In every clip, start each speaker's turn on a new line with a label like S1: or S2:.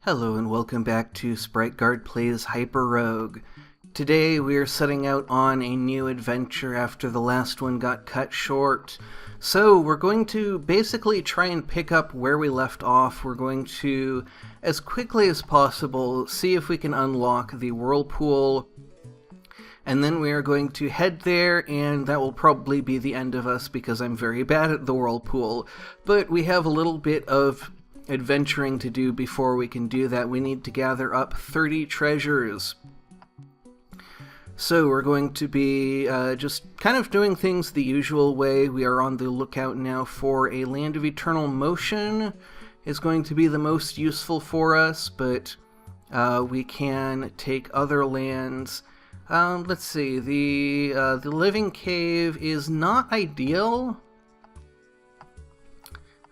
S1: Hello and welcome back to SpriteGuard Plays HyperRogue. Today we are setting out on a new adventure after the last one got cut short. So we're going to basically try and pick up where we left off. We're going to, as quickly as possible, see if we can unlock the whirlpool. And then we are going to head there, and that will probably be the end of us because I'm very bad at the whirlpool. But we have a little bit of adventuring to do before we can do that. We need to gather up 30 treasures. So we're going to be just kind of doing things the usual way. We are on the lookout now for a Land of Eternal Motion. Is going to be the most useful for us, but we can take other lands. Let's see, the Living Cave is not ideal.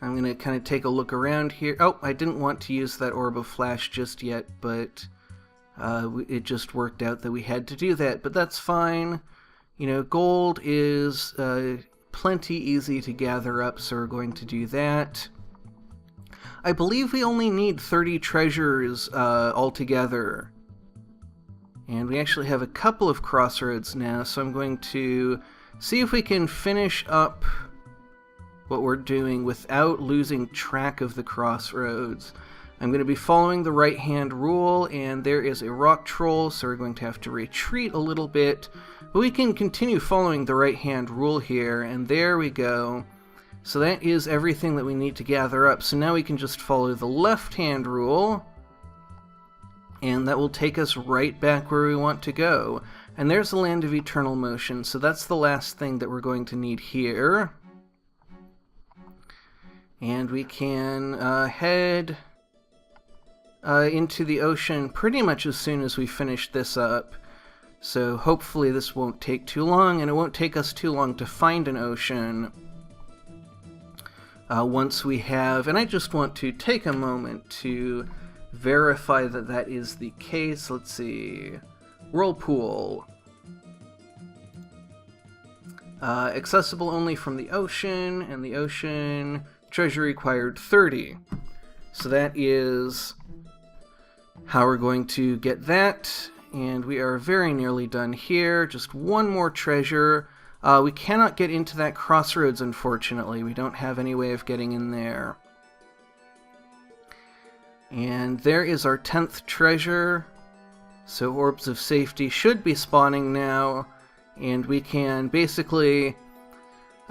S1: I'm going to kind of take a look around here. Oh, I didn't want to use that Orb of Flash just yet, but it just worked out that we had to do that. But that's fine. You know, gold is plenty easy to gather up, so we're going to do that. I believe we only need 30 treasures altogether. And we actually have a couple of crossroads now, so I'm going to see if we can finish up what we're doing without losing track of the crossroads. I'm going to be following the right-hand rule, and there is a rock troll, so we're going to have to retreat a little bit. But we can continue following the right-hand rule here, and there we go. So that is everything that we need to gather up. So now we can just follow the left-hand rule, and that will take us right back where we want to go. And there's the Land of Eternal Motion, so that's the last thing that we're going to need here. And we can head into the ocean pretty much as soon as we finish this up. So hopefully this won't take too long, and it won't take us too long to find an ocean. Once we have, and I just want to take a moment to verify that that is the case. Let's see. Whirlpool. Accessible only from the ocean, and the ocean treasure required 30. So that is how we're going to get that, and we are very nearly done here. Just one more treasure. We cannot get into that crossroads, unfortunately. We don't have any way of getting in there. And there is our 10th treasure. So orbs of safety should be spawning now, and we can basically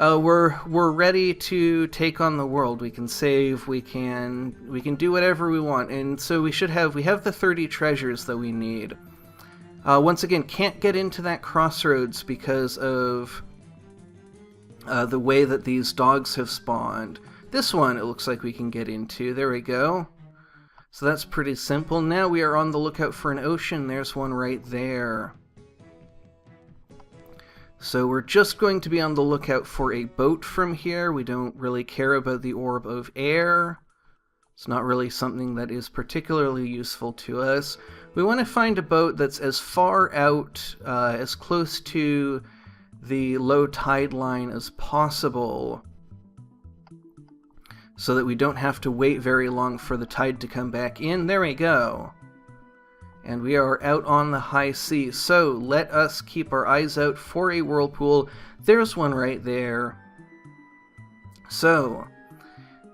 S1: we're ready to take on the world. We can save, we can do whatever we want, and so we have the 30 treasures that we need. Once again, can't get into that crossroads because of the way that these dogs have spawned. This one it looks like we can get into. There we go. So that's pretty simple. Now we are on the lookout for an ocean. There's one right there. So we're just going to be on the lookout for a boat from here. We don't really care about the Orb of Air. It's not really something that is particularly useful to us. We want to find a boat that's as far out, as close to the low tide line as possible, so that we don't have to wait very long for the tide to come back in. There we go. And we are out on the high sea, so let us keep our eyes out for a whirlpool. There's one right there. So,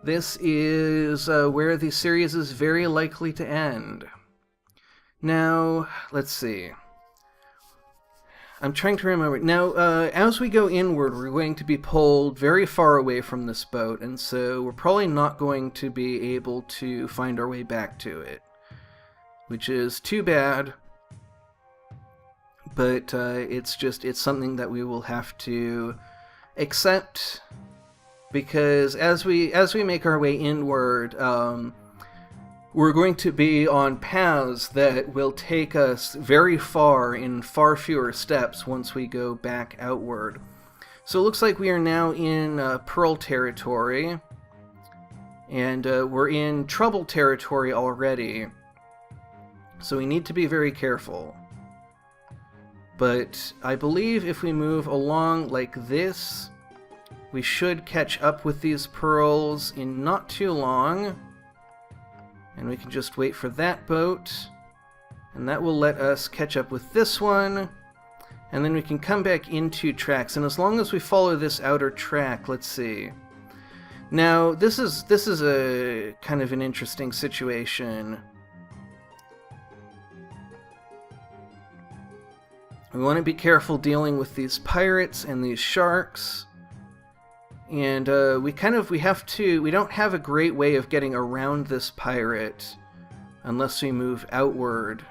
S1: this is where the series is very likely to end. Now, let's see. I'm trying to remember. Now, as we go inward, we're going to be pulled very far away from this boat, and so we're probably not going to be able to find our way back to it, which is too bad, but it's something that we will have to accept, because as we make our way inward, we're going to be on paths that will take us very far in far fewer steps once we go back outward. So it looks like we are now in Pearl territory, and we're in Trouble territory already. So we need to be very careful. But I believe if we move along like this, we should catch up with these pearls in not too long. And we can just wait for that boat. And that will let us catch up with this one. And then we can come back into tracks. And as long as we follow this outer track, let's see. Now, this is a kind of an interesting situation. We want to be careful dealing with these pirates and these sharks. And we don't have a great way of getting around this pirate unless we move outward.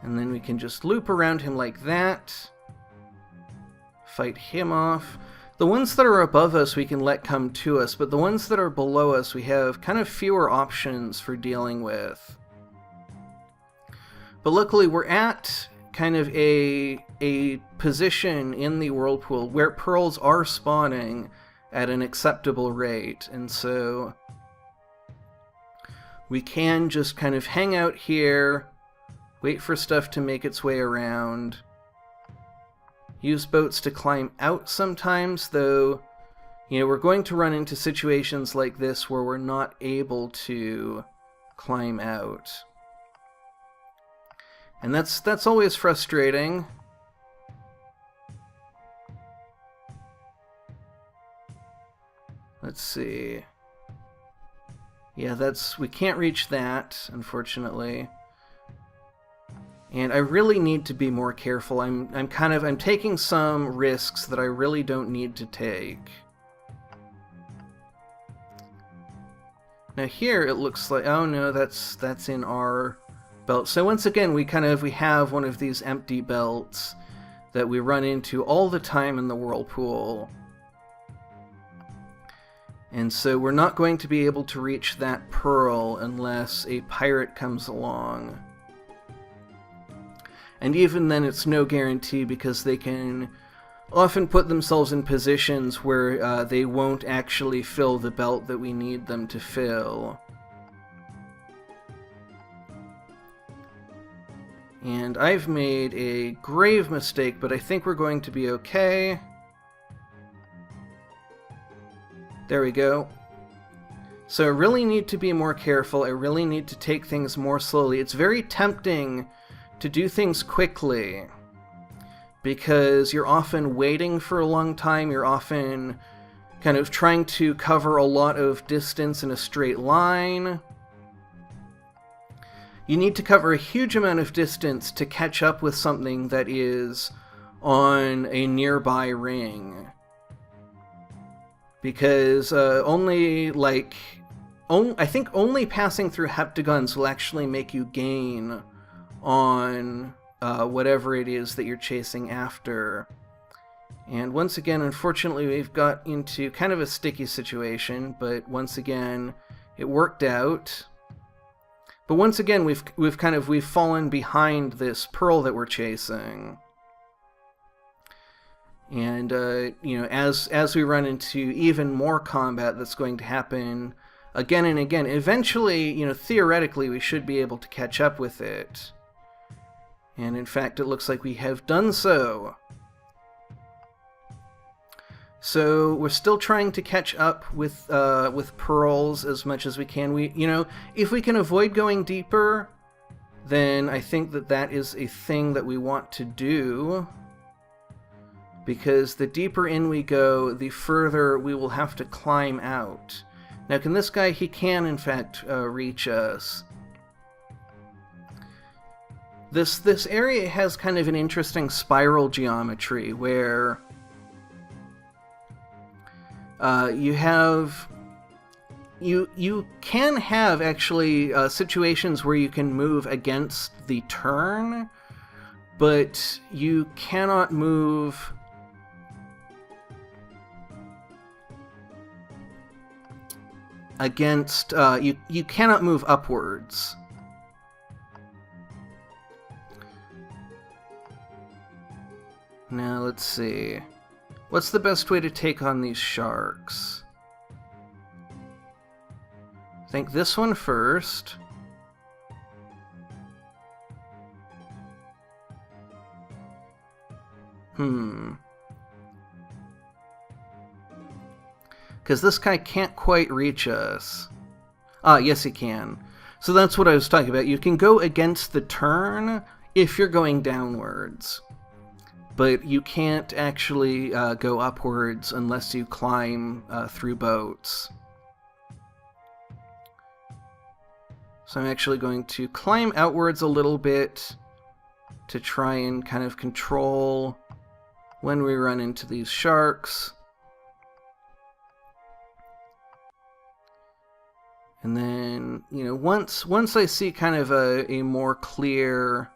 S1: And then we can just loop around him like that. Fight him off. The ones that are above us we can let come to us, but the ones that are below us we have kind of fewer options for dealing with. But luckily we're at kind of a position in the whirlpool where pearls are spawning at an acceptable rate, and so we can just kind of hang out here, wait for stuff to make its way around, use boats to climb out sometimes, though, you know, we're going to run into situations like this where we're not able to climb out. And that's always frustrating. Let's see. Yeah, we can't reach that, unfortunately. And I really need to be more careful. I'm taking some risks that I really don't need to take. Now here it looks like, oh no, that's in our belt. So once again, we have one of these empty belts that we run into all the time in the whirlpool. And so we're not going to be able to reach that pearl unless a pirate comes along. And even then it's no guarantee, because they can often put themselves in positions where they won't actually fill the belt that we need them to fill. And I've made a grave mistake, but I think we're going to be okay. There we go. So I really need to be more careful. I really need to take things more slowly. It's very tempting to do things quickly, because you're often waiting for a long time. You're often kind of trying to cover a lot of distance in a straight line. You need to cover a huge amount of distance to catch up with something that is on a nearby ring. Because I think only passing through heptagons will actually make you gain on whatever it is that you're chasing after. And once again, unfortunately, we've got into kind of a sticky situation, but once again, it worked out. But once again, we've fallen behind this pearl that we're chasing. And you know, as we run into even more combat that's going to happen again and again, eventually, you know, theoretically, we should be able to catch up with it. And in fact, it looks like we have done so. So we're still trying to catch up with pearls as much as we can. You know, if we can avoid going deeper, then I think that is a thing that we want to do. Because the deeper in we go, the further we will have to climb out. Now, can this guy, he can in fact reach us. This area has kind of an interesting spiral geometry where you can have actually situations where you can move against the turn, but you cannot move against you cannot move upwards. Now let's see. What's the best way to take on these sharks? I think this one first. Because this guy can't quite reach us. Ah, yes he can. So that's what I was talking about. You can go against the turn if you're going downwards, but you can't actually go upwards unless you climb through boats. So I'm actually going to climb outwards a little bit to try and kind of control when we run into these sharks. And then, you know, once I see kind of a more clear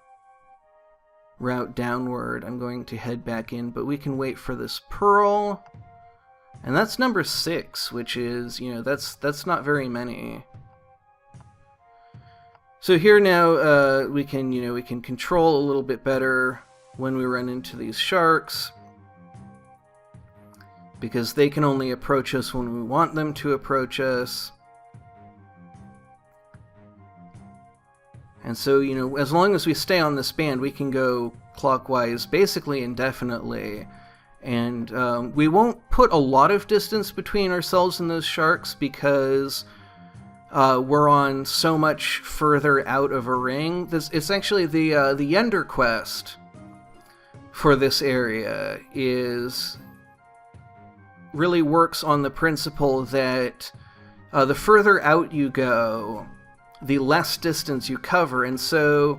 S1: route downward, I'm going to head back in, but we can wait for this pearl. And that's number 6, which is, you know, that's not very many. So here now we can control a little bit better when we run into these sharks, because they can only approach us when we want them to approach us. And so, you know, as long as we stay on this band, we can go clockwise basically indefinitely. And we won't put a lot of distance between ourselves and those sharks because we're on so much further out of a ring. It's actually the Yender quest for this area really works on the principle that the further out you go, the less distance you cover. And so,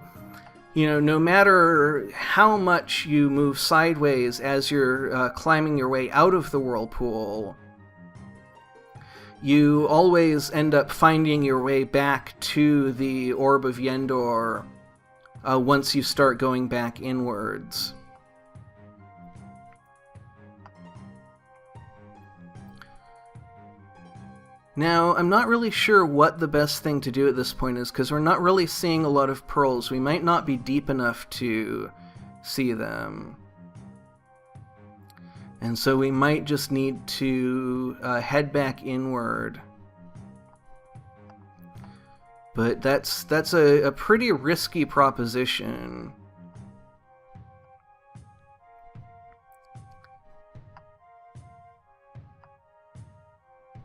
S1: you know, no matter how much you move sideways as you're climbing your way out of the whirlpool, you always end up finding your way back to the Orb of Yendor once you start going back inwards. Now, I'm not really sure what the best thing to do at this point is, because we're not really seeing a lot of pearls. We might not be deep enough to see them. And so we might just need to head back inward. But that's a pretty risky proposition.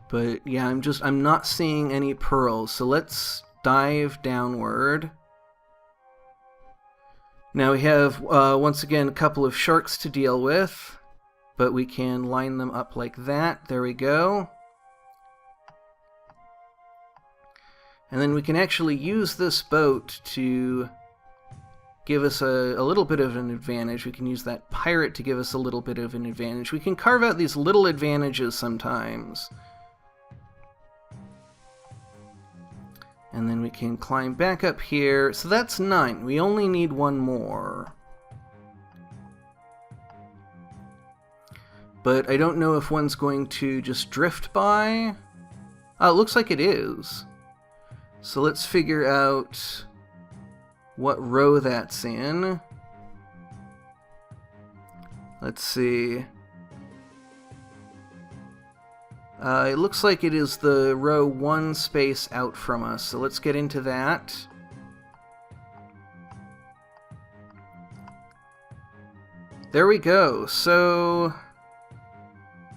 S1: But yeah, I'm not seeing any pearls, so let's dive downward. Now we have, once again, a couple of sharks to deal with, but we can line them up like that. There we go. And then we can actually use this boat to give us a little bit of an advantage. We can use that pirate to give us a little bit of an advantage. We can carve out these little advantages sometimes. And then we can climb back up here. So that's 9. We only need one more. But I don't know if one's going to just drift by. Oh, it looks like it is. So let's figure out what row that's in. Let's see. It looks like it is the row 1 space out from us, so let's get into that. There we go. So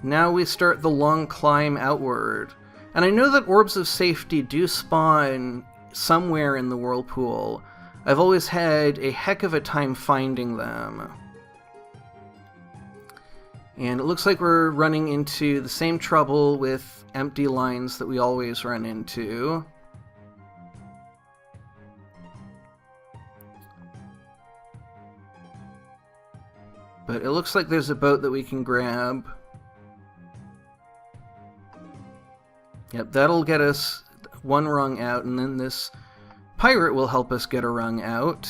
S1: now we start the long climb outward. And I know that orbs of safety do spawn somewhere in the whirlpool. I've always had a heck of a time finding them. And it looks like we're running into the same trouble with empty lines that we always run into. But it looks like there's a boat that we can grab. Yep, that'll get us one rung out, and then this pirate will help us get a rung out.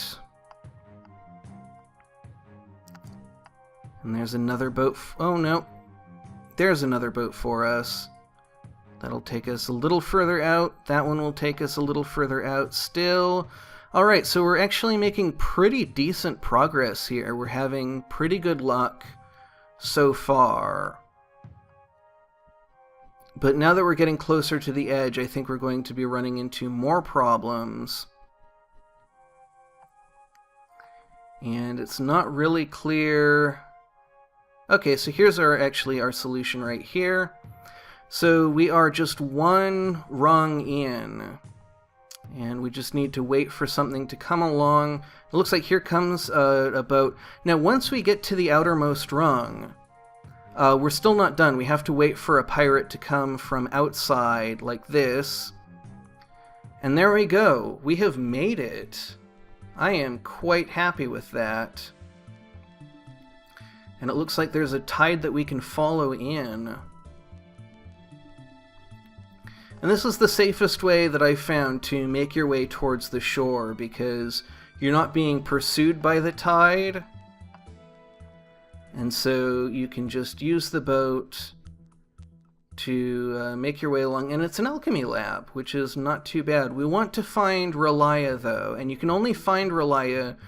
S1: And there's another boat. Oh, no. There's another boat for us. That'll take us a little further out. That one will take us a little further out still. Alright, so we're actually making pretty decent progress here. We're having pretty good luck so far. But now that we're getting closer to the edge, I think we're going to be running into more problems. And it's not really clear. Okay, so here's our solution right here. So we are just one rung in. And we just need to wait for something to come along. It looks like here comes a boat. Now, once we get to the outermost rung, we're still not done. We have to wait for a pirate to come from outside, like this. And there we go. We have made it. I am quite happy with that. And it looks like there's a tide that we can follow in. And this is the safest way that I've found to make your way towards the shore, because you're not being pursued by the tide. And so you can just use the boat to make your way along. And it's an alchemy lab, which is not too bad. We want to find Relia, though, and you can only find Relia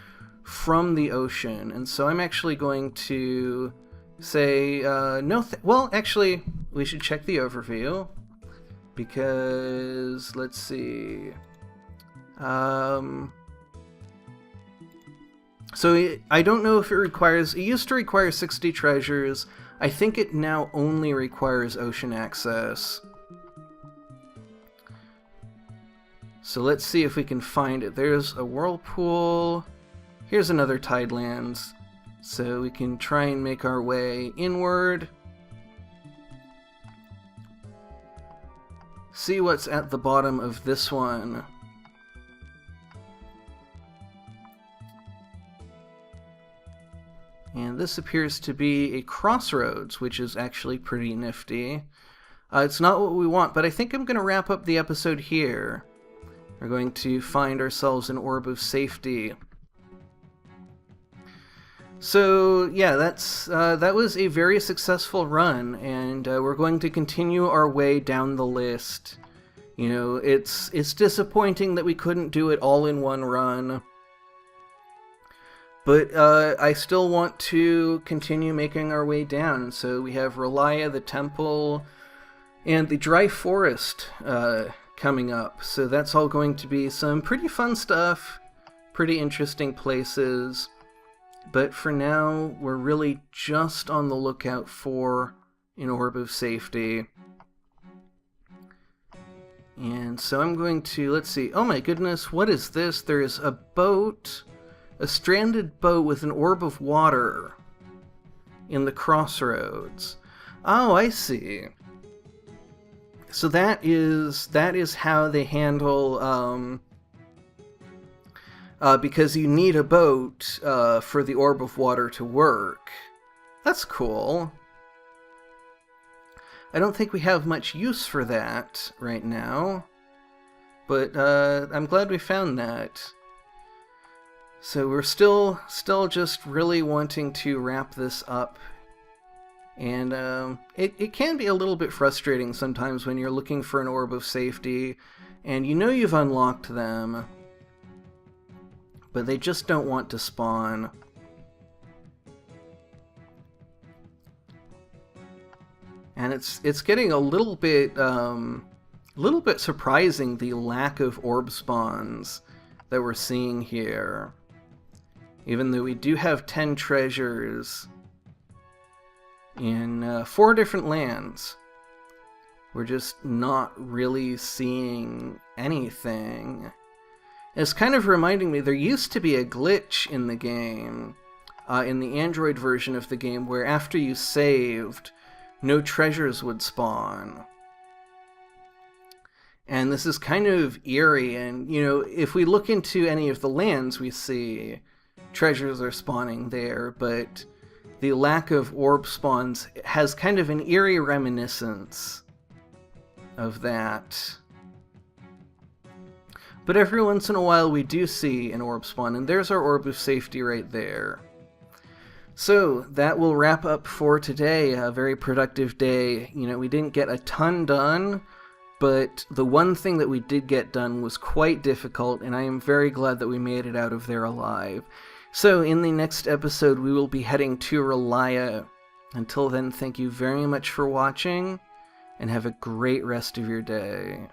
S1: from the ocean. And so I'm actually going to say, well, actually, we should check the overview. Because, let's see, so I don't know if it used to require 60 treasures. I think it now only requires ocean access. So let's see if we can find it. There's a whirlpool. Here's another Tidelands. So we can try and make our way inward. See what's at the bottom of this one. And this appears to be a crossroads, which is actually pretty nifty. It's not what we want, but I think I'm going to wrap up the episode here. We're going to find ourselves an orb of safety. So yeah, that was a very successful run, and we're going to continue our way down the list. You know, it's disappointing that we couldn't do it all in one run, but I still want to continue making our way down. So we have Relia, the temple, and the dry forest coming up. So that's all going to be some pretty fun stuff, pretty interesting places. But for now, we're really just on the lookout for an orb of safety. And so I'm going to, let's see, oh my goodness, what is this? There's a boat, a stranded boat with an orb of water in the crossroads. Oh, I see. So that is how they handle, because you need a boat for the orb of water to work. That's cool. I don't think we have much use for that right now, but I'm glad we found that. So we're still just really wanting to wrap this up. And it can be a little bit frustrating sometimes when you're looking for an orb of safety, and you know you've unlocked them, but they just don't want to spawn. And it's getting a little bit surprising, the lack of orb spawns that we're seeing here. Even though we do have 10 treasures in 4 different lands, we're just not really seeing anything. It's kind of reminding me, there used to be a glitch in the game, in the Android version of the game, where after you saved, no treasures would spawn. And this is kind of eerie, and, you know, if we look into any of the lands, we see treasures are spawning there, but the lack of orb spawns has kind of an eerie reminiscence of that. But every once in a while we do see an orb spawn, and there's our orb of safety right there. So that will wrap up for today. A very productive day. You know, we didn't get a ton done, but the one thing that we did get done was quite difficult, and I am very glad that we made it out of there alive. So in the next episode we will be heading to Relia. Until then, thank you very much for watching, and have a great rest of your day.